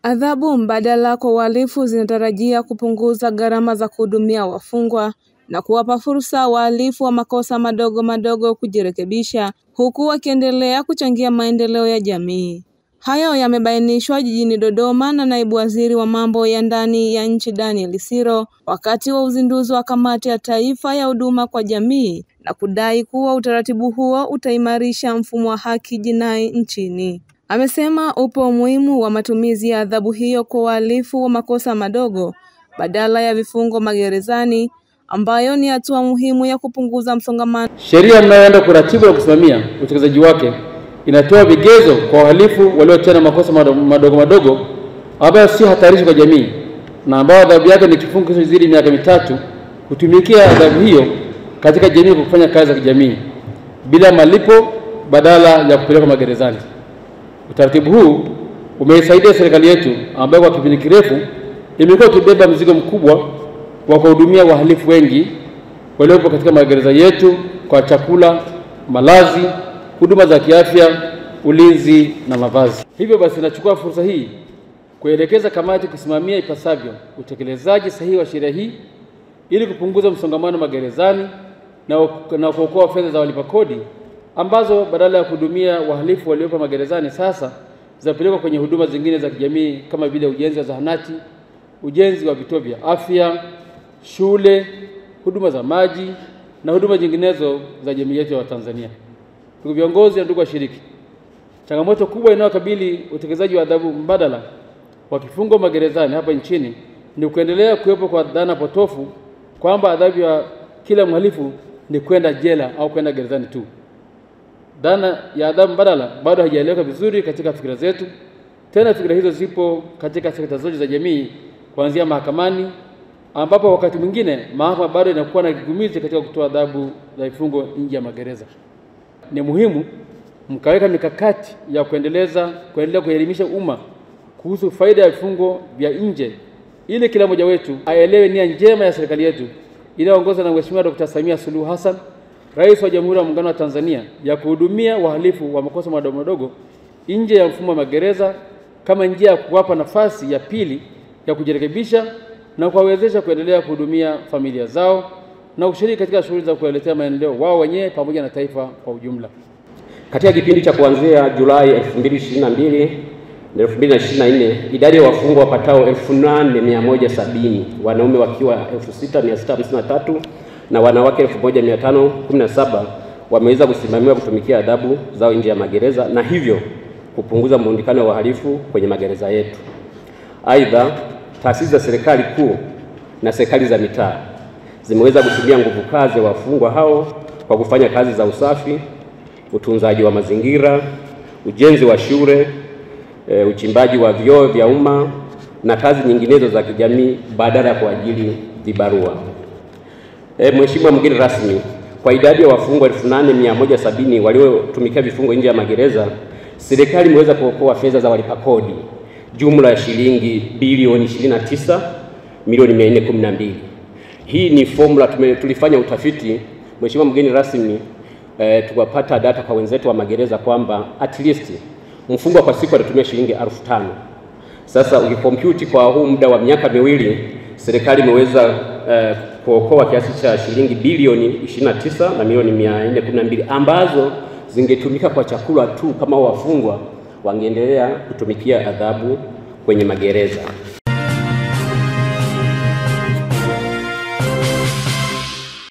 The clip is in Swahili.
Adhabu mbadala kwa wahalifu zinatarajia kupunguza gharama za kuhudumia wafungwa na kuwapa fursa wahalifu wa makosa madogo madogo kujirekebisha, huku wakiendelea kuchangia maendeleo ya jamii. Hayo yamebainishwa jijini Dodoma na naibu waziri wa mambo ya ndani ya nchi Daniel Isiro wakati wa uzinduzi wa kamati ya taifa ya huduma kwa jamii, na kudai kuwa utaratibu huo utaimarisha mfumo wa haki jinai nchini. Amesema upo umuhimu wa matumizi ya adhabu hiyo kwa wahalifu wa makosa madogo badala ya vifungo magerezani, ambayo ni hatua muhimu ya kupunguza msongamano. Sheria mnayoenda kuratibu na kusimamia utekelezaji wake inatoa vigezo kwa wahalifu waliotenda makosa madogo madogo ambayo si hatarishi kwa jamii na ambao adhabu yake ni kifungo kisichozidi miaka 3 kutumikia adhabu hiyo katika jamii kwa kufanya kazi za kijamii bila malipo badala ya kupelekwa magerezani. Utaratibu huu umeisaidia serikali yetu ambayo kwa kipindi kirefu imekuwa ikibeba mzigo mkubwa wa kuhudumia wahalifu wengi waliopo katika magereza yetu kwa chakula, malazi, huduma za kiafya, ulinzi na mavazi. Hivyo basi nachukua fursa hii kuelekeza kamati kusimamia ipasavyo utekelezaji sahihi wa sheria hii ili kupunguza msongamano magerezani na kuokoa fedha za walipa kodi ambazo badala ya kuhudumia wahalifu waliopo magerezani sasa zinapelekwa kwenye huduma zingine za kijamii kama vile ujenzi wa zahanati, ujenzi wa vituo vya afya, shule, huduma za maji na huduma nyinginezo za jamii yetu ya Tanzania. Ndugu viongozi na ndugu washiriki, changamoto kubwa inayokabili utekelezaji wa adhabu mbadala wa kifungo magerezani hapa nchini ni kuendelea kuwepo kwa dhana potofu kwamba adhabu ya kila mhalifu ni kwenda jela au kwenda gerezani tu. Dhana ya adhabu mbadala bado haijaeleweka vizuri katika fikra zetu. Tena fikra hizo zipo katika sekta zote za jamii kuanzia mahakamani, ambapo wakati mwingine mahakama bado inakuwa na kigumizi katika kutoa adhabu za vifungo nje ya magereza. Ni muhimu mkaweka mikakati ya kuendelea kuelimisha umma kuhusu faida ya vifungo vya nje ili kila mmoja wetu aelewe nia njema ya serikali yetu inayoongozwa na Mheshimiwa Dr. Samia Suluhu Hassan, Rais wa Jamhuri ya Muungano wa Tanzania, ya kuhudumia wahalifu wa makosa madogo madogo nje ya mfumo wa magereza kama njia ya kuwapa nafasi ya pili ya kujirekebisha na kuwawezesha kuendelea kuhudumia familia zao na kushiriki katika shughuli za kuwaletea maendeleo wao wenyewe pamoja na taifa kwa ujumla. Katika kipindi cha kuanzia Julai 2022 na 2024, idadi ya wafungwa wapatao 8170, wanaume wakiwa 6653 na wanawake 1517 wameweza kusimamiwa kutumikia adhabu zao nje ya magereza na hivyo kupunguza mrundikano wa wahalifu kwenye magereza yetu. Aidha, taasisi za serikali kuu na serikali za mitaa zimeweza kutumia nguvu kazi wafungwa hao kwa kufanya kazi za usafi, utunzaji wa mazingira, ujenzi wa shule, uchimbaji wa vyoo vya umma na kazi nyinginezo za kijamii badala ya kuajiri vibarua. Mheshimiwa mgeni rasmi, kwa idadi ya wafungwa 8170 waliotumikia vifungo nje ya magereza, serikali imeweza kuokoa fedha za walipa kodi jumla ya shilingi bilioni 29 milioni 412. Hii ni formula tulifanya utafiti, Mheshimiwa mgeni rasmi, tukapata data kwa wenzetu wa magereza kwamba at least mfungwa kwa siku anatumia shilingi 1500. Sasa ukikompute kwa huu muda wa miaka miwili, serikali imeweza kuokoa kiasi cha shilingi bilioni 29 na milioni 412 ambazo zingetumika kwa chakula tu kama wafungwa wangeendelea kutumikia adhabu kwenye magereza.